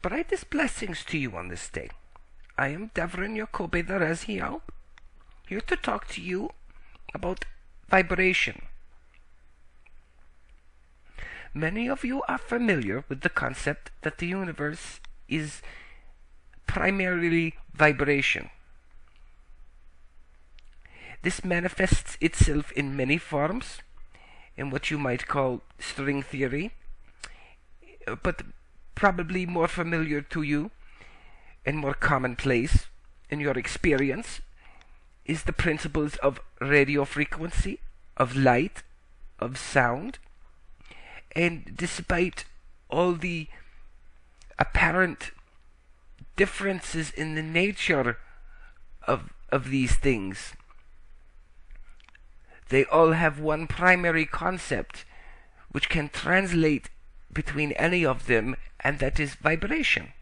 Brightest blessings to you on this day. I am Davrine, your co-bather here to talk to you about vibration. Many of you are familiar with the concept that the universe is primarily vibration. This manifests itself in many forms, in what you might call string theory, but probably more familiar to you and more commonplace in your experience is the principles of radio frequency, of light, of sound. And despite all the apparent differences in the nature of these things, they all have one primary concept which can translate between any of them, and that is vibration.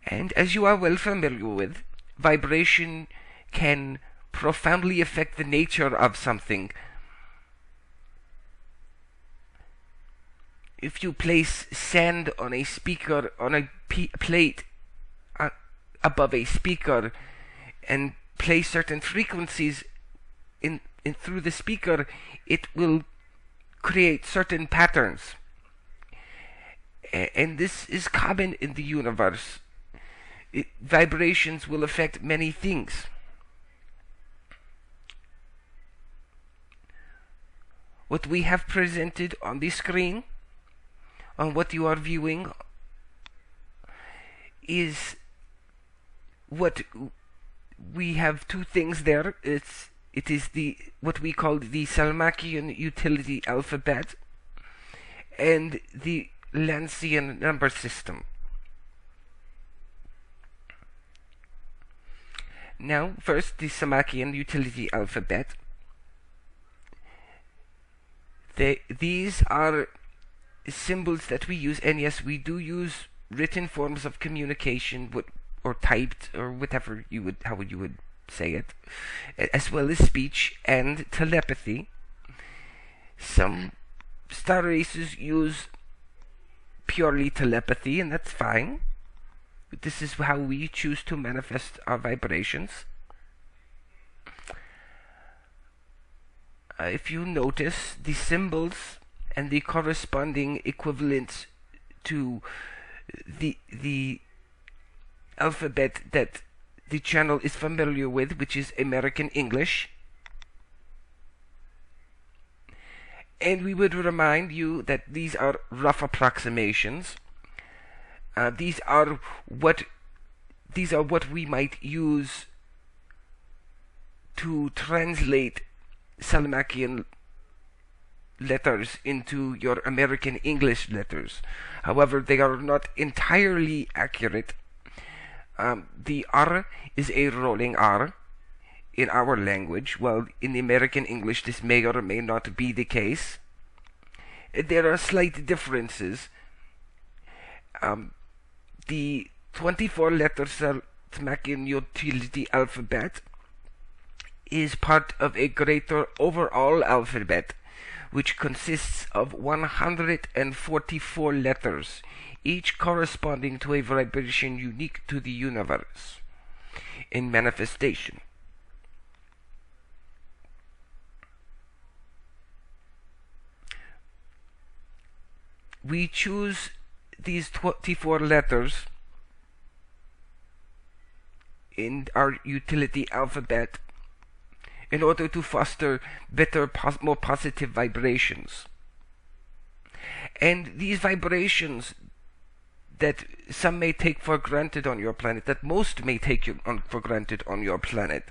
And as you are well familiar with, vibration can profoundly affect the nature of something. If you place sand on a speaker, on a plate above a speaker, and play certain frequencies in through the speaker, it will create certain patterns. And this is common in the universe. Vibrations will affect many things. What we have presented on the screen, on what you are viewing, is what we have two things there. It is what we call the Salmakian utility alphabet and the Lancian number system. Now, first, the Salmakian utility alphabet. These are symbols that we use, and yes, we do use written forms of communication, or typed, or whatever how you would say it, as well as speech and telepathy. Some star races use purely telepathy, and that's fine. This is how we choose to manifest our vibrations. If you notice, the symbols and the corresponding equivalents to the alphabet that the channel is familiar with, which is American English. And we would remind you that these are rough approximations. These are what we might use to translate Salmakian letters into your American English letters. However, they are not entirely accurate. The R is a rolling R in our language, while in American English this may or may not be the case. There are slight differences. The 24-letter Salmakian utility alphabet is part of a greater overall alphabet, which consists of 144 letters, each corresponding to a vibration unique to the universe in manifestation. We choose these 24 letters in our utility alphabet in order to foster better, more positive vibrations. And these vibrations that some may take for granted on your planet, that most may take for granted on your planet,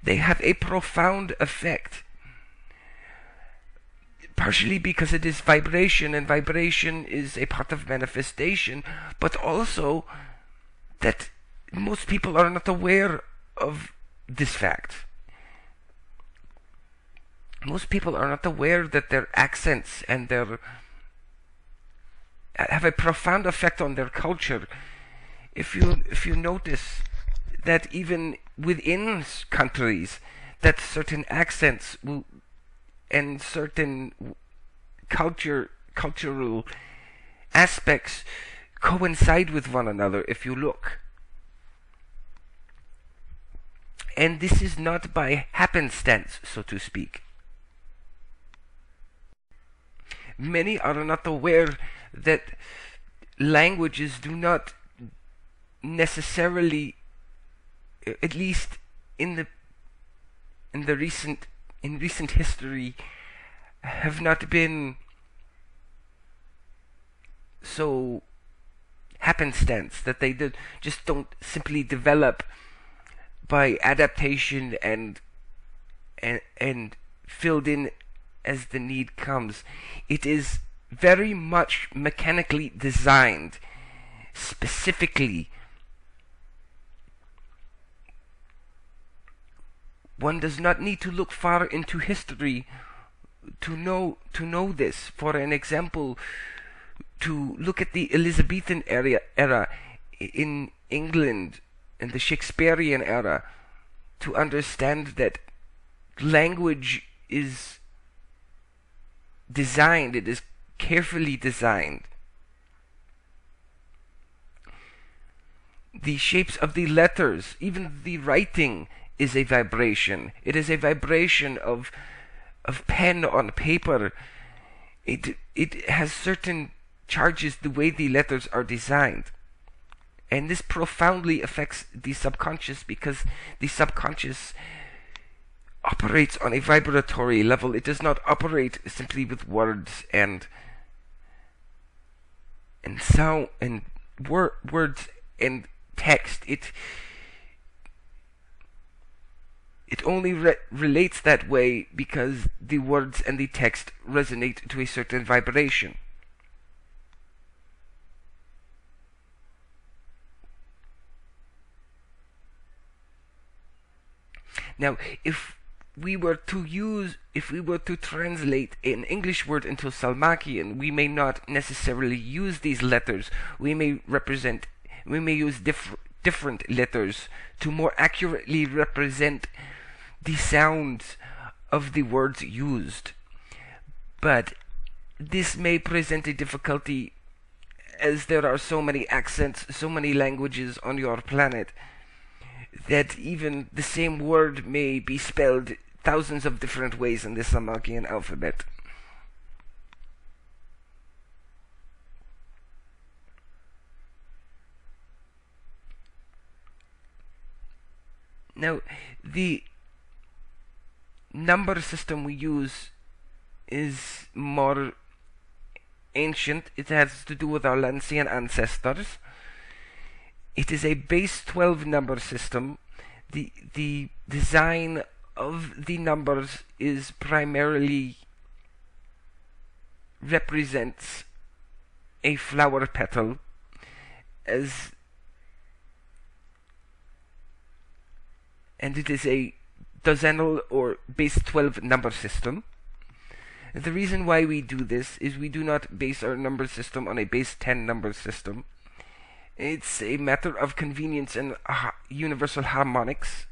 they have a profound effect. Partially because it is vibration, and vibration is a part of manifestation, but also that most people are not aware of this fact. Most people are not aware that their accents and their have a profound effect on their culture. If you notice that even within countries, that certain accents will, and certain cultural aspects coincide with one another if you look. And this is not by happenstance, so to speak. Many are not aware that languages do not necessarily, at least in recent history, have not been so happenstance, that they just don't simply develop by adaptation and filled in as the need comes. It is very much mechanically designed, specifically. One does not need to look far into history to know this. For an example, to look at the Elizabethan era in England and the Shakespearean era, to understand that language is designed, it is carefully designed. The shapes of the letters, even the writing, is a vibration. It is a vibration of pen on paper. It has certain charges the way the letters are designed. And this profoundly affects the subconscious, because the subconscious operates on a vibratory level. It does not operate simply with words and sound and words and text. It only relates that way because the words and the text resonate to a certain vibration. Now, if we were to translate an English word into Salmakian, we may not necessarily use these letters. We may use different letters to more accurately represent the sounds of the words used. But this may present a difficulty, as there are so many accents, so many languages on your planet, that even the same word may be spelled thousands of different ways in the Salmakian alphabet. Now, the number system we use is more ancient. It has to do with our Lancian ancestors. It is a base 12 number system. The design of the numbers is primarily represents a flower petal, and it is a dozenal or base 12 number system. The reason why we do this is we do not base our number system on a base 10 number system. It's a matter of convenience and universal harmonics.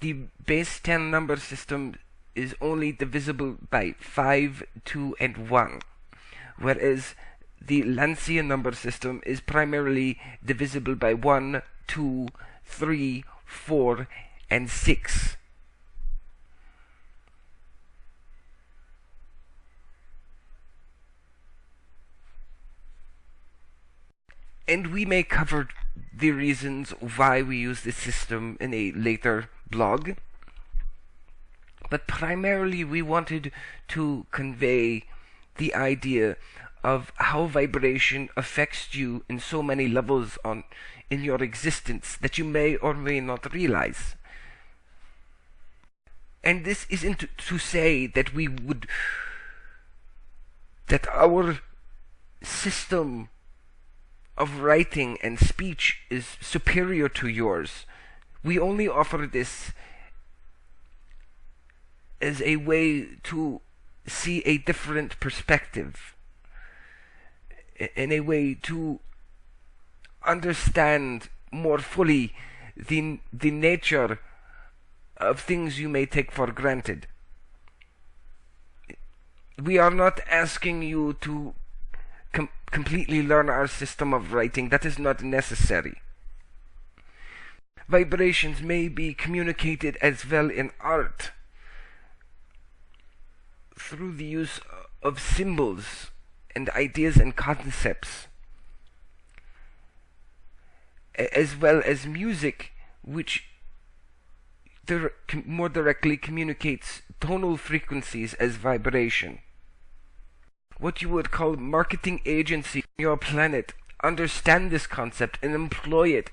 The base 10 number system is only divisible by 5, 2, and 1, whereas the Lancian number system is primarily divisible by 1, 2, 3, 4, and 6. And we may cover the reasons why we use this system in a later blog. But primarily we wanted to convey the idea of how vibration affects you in so many levels in your existence that you may or may not realize. And this isn't to say that our system of writing and speech is superior to yours. We only offer this as a way to see a different perspective, in a way to understand more fully the nature of things you may take for granted. We are not asking you to completely learn our system of writing. That is not necessary. Vibrations may be communicated as well in art through the use of symbols and ideas and concepts, as well as music, which more directly communicates tonal frequencies as vibration. What you would call marketing agencies on your planet understand this concept and employ it.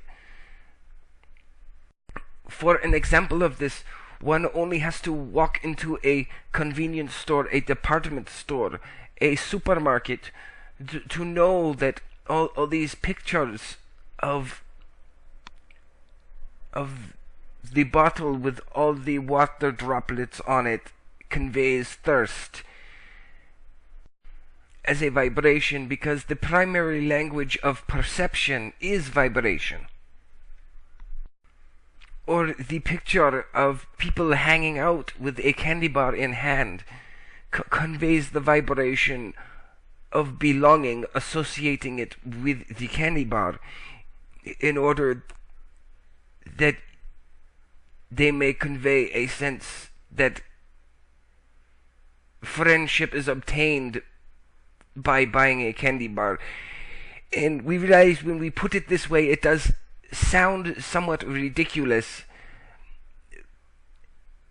For an example of this, one only has to walk into a convenience store, a department store, a supermarket, to know that all these pictures of the bottle with all the water droplets on it conveys thirst as a vibration, because the primary language of perception is vibration. Or the picture of people hanging out with a candy bar in hand conveys the vibration of belonging, associating it with the candy bar, in order that they may convey a sense that friendship is obtained by buying a candy bar. And we realize when we put it this way, it does sound somewhat ridiculous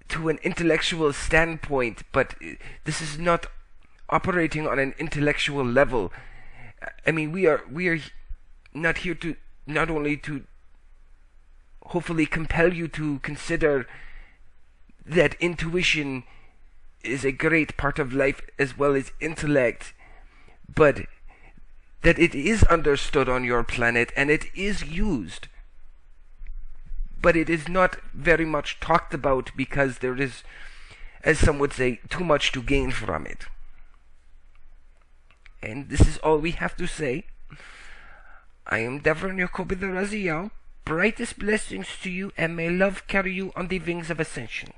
to an intellectual standpoint, but this is not operating on an intellectual level. I mean, we are not here to not only to hopefully compel you to consider that intuition is a great part of life as well as intellect, but that it is understood on your planet and it is used. But it is not very much talked about because there is, as some would say, too much to gain from it. And this is all we have to say. I am Davrine, your Kobe the Raziel. Brightest blessings to you, and may love carry you on the wings of ascension.